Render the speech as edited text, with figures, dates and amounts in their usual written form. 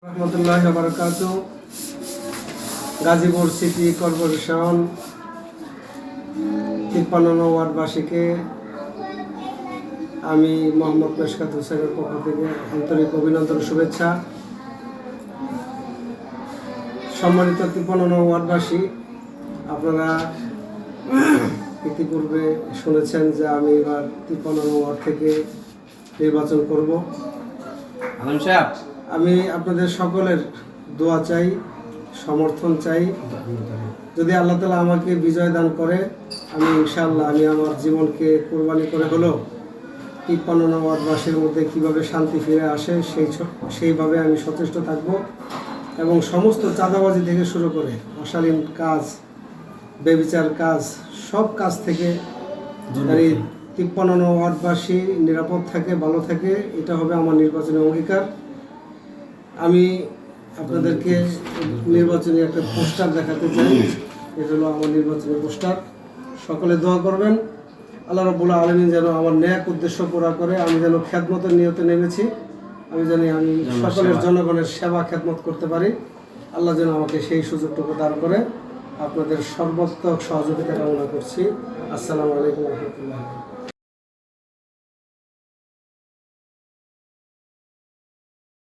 রহমতুল্লাহি ওয়া বারাকাতুহু। গাজীপুর সিটি কর্পোরেশন 53 নং ওয়ার্ডবাসীকে আমি মোহাম্মদ মেশকাত হোসেনের পক্ষ থেকে আন্তরিক অভিনন্দন শুভেচ্ছা। সম্মানিত 53 নং ওয়ার্ডবাসী, আপনারা ইতিপূর্বে শুনেছেন যে আমি এবার 53 নং ওয়ার্ড থেকে নির্বাচন করব। আমি আপনাদের সকলের দোয়া চাই, সমর্থন চাই। যদি আল্লাহ তাআলা আমাকে বিজয় দান করে, আমি ইনশাআল্লাহ আমি আমার জীবনকে কোরবানি করে হলেও 53 নং ওয়ার্ডবাসীর মধ্যে কীভাবে শান্তি ফিরে আসে সেইভাবে আমি সচেষ্ট থাকব এবং সমস্ত চাঁদাবাজি থেকে শুরু করে অশালীন কাজ, বেবিচার কাজ, সব কাজ থেকে এই 53 নং ওয়ার্ডবাসী নিরাপদ থাকে, ভালো থাকে, এটা হবে আমার নির্বাচনী অঙ্গীকার। আমি আপনাদেরকে নির্বাচনী একটা পোস্টার দেখাতে চাই। এটা হলো আমার নির্বাচনী পোস্টার। সকলে দোয়া করবেন আল্লাহ রাব্বুল আলামিন যেন আমার ন্যাক উদ্দেশ্য পুরা করে। আমি যেন খেদমতের নিয়তে নেমেছি, আমি সকলের জনগণের সেবা খেদমত করতে পারি। আল্লাহ যেন আমাকে সেই সুযোগটুকু দান করে। আপনাদের সর্বাত্মক সহযোগিতা কামনা করছি। আসসালামু আলাইকুম ওয়া রাহমাতুল্লাহ।